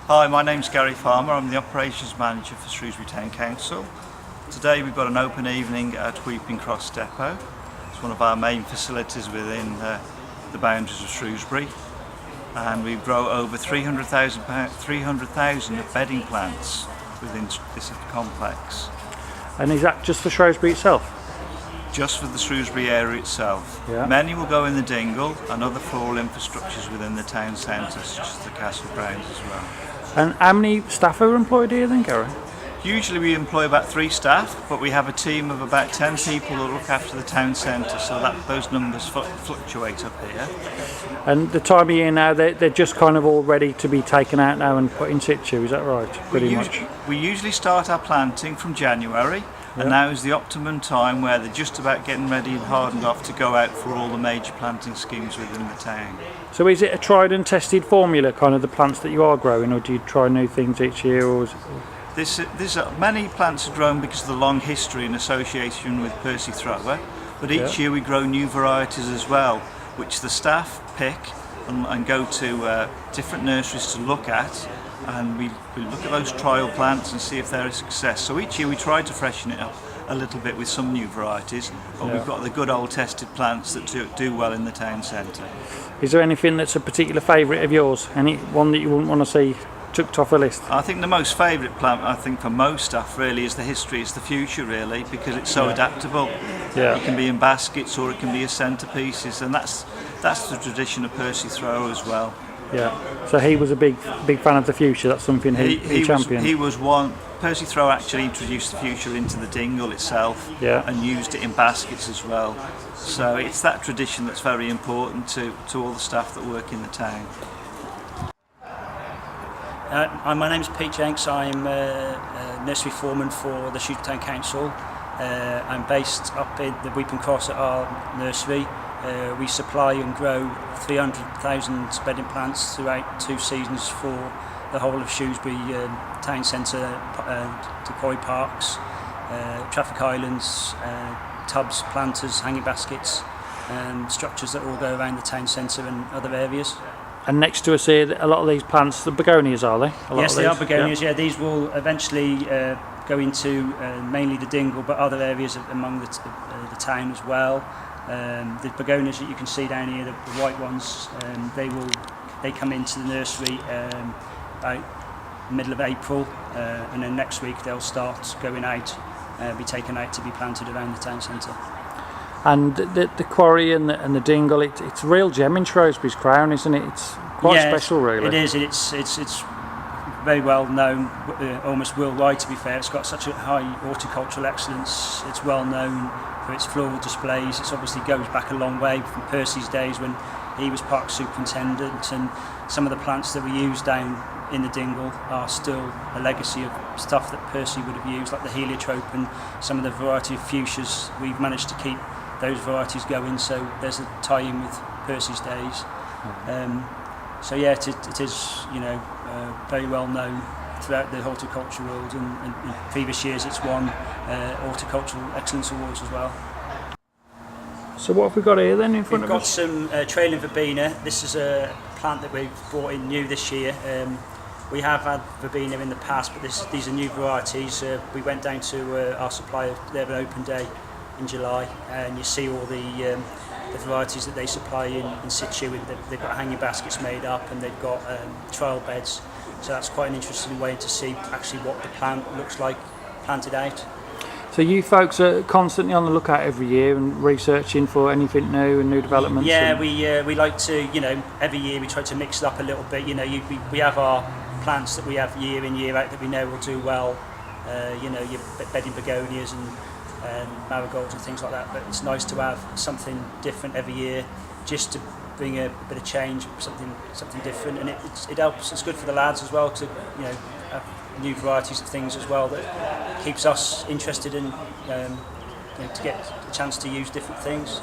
Hi, my name's Gary Farmer. I'm the Operations Manager for Shrewsbury Town Council. Today we've got an open evening at Weeping Cross Depot. It's one of our main facilities within the boundaries of Shrewsbury, and we grow over 300,000 of bedding plants within this complex. And is that just for Shrewsbury itself? Just for the Shrewsbury area itself. Yeah. Many will go in the dingle and other floral infrastructures within the town centre, such as the castle grounds as well. And how many staff are employed here then, Gary? Usually we employ about 3 staff, but we have a team of about 10 people that look after the town centre, so that those numbers fluctuate up here. And the time of year now, they're just kind of all ready to be taken out now and put in situ, is that right? Pretty much. We usually start our planting from January, and now is the optimum time where they're just about getting ready and hardened off to go out for all the major planting schemes within the town. So is it a tried and tested formula, kind of the plants that you are growing, or do you try new things each year? Or Many plants are grown because of the long history and association with Percy Thrower, but each year we grow new varieties as well, which the staff pick and go to different nurseries to look at, and we look at those trial plants and see if they're a success. So each year we try to freshen it up a little bit with some new varieties, but we've got the good old tested plants that do well in the town centre. Is there anything that's a particular favourite of yours? Any one that you wouldn't want to see took off a list? I think the most favourite plant, I think for most staff really, is the history, it's the future really, because it's so adaptable. Yeah. It can be in baskets or it can be as centerpieces, and that's the tradition of Percy Thrower as well. Yeah. So he was a big fan of the future. That's something he championed. He was one. Percy Thrower actually introduced the future into the dingle itself, and used it in baskets as well. So it's that tradition that's very important to all the staff that work in the town. My name's Pete Jenks. I'm a nursery foreman for the Shrewsbury Town Council. I'm based up in the Weeping Cross at our nursery. We supply and grow 300,000 bedding plants throughout 2 seasons for the whole of Shrewsbury Town Centre, Quarry Parks, traffic islands, tubs, planters, hanging baskets, structures that all go around the town centre and other areas. And next to us here, a lot of these plants, the begonias, are they? Yes, they are begonias. Yeah, these will eventually go into mainly the dingle, but other areas among the town as well. The begonias that you can see down here, the white ones, they come into the nursery about middle of April, and then next week they'll start going out, be taken out to be planted around the town centre. And the quarry and the dingle, it's a real gem in Shrewsbury's Crown, isn't it? It's quite special, really. It is. It's very well known, almost worldwide. To be fair, it's got such a high horticultural excellence. It's well known for its floral displays. It obviously goes back a long way from Percy's days when he was park superintendent, and some of the plants that we use down in the dingle are still a legacy of stuff that Percy would have used, like the heliotrope and some of the variety of fuchsias. We've managed to keep those varieties going, so there's a tie-in with Percy's days. So yeah, it is very well known throughout the horticulture world, and in previous years it's won horticultural excellence awards as well. So what have we got here then in front of us? We've got some trailing verbena. This is a plant that we've brought in new this year. We have had verbena in the past, but these are new varieties. We went down to our supplier, they have an open day in July, and you see all the varieties that they supply in situ. They've got hanging baskets made up, and they've got trial beds, so that's quite an interesting way to see actually what the plant looks like planted out. So you folks are constantly on the lookout every year and researching for anything new and new developments? Yeah, we like to, every year we try to mix it up a little bit. We have our plants that we have year in, year out that we know will do well, your bedding begonias and marigolds and things like that, but it's nice to have something different every year, just to bring a bit of change, something different, and it helps. It's good for the lads as well to have new varieties of things as well, that keeps us interested in to get a chance to use different things.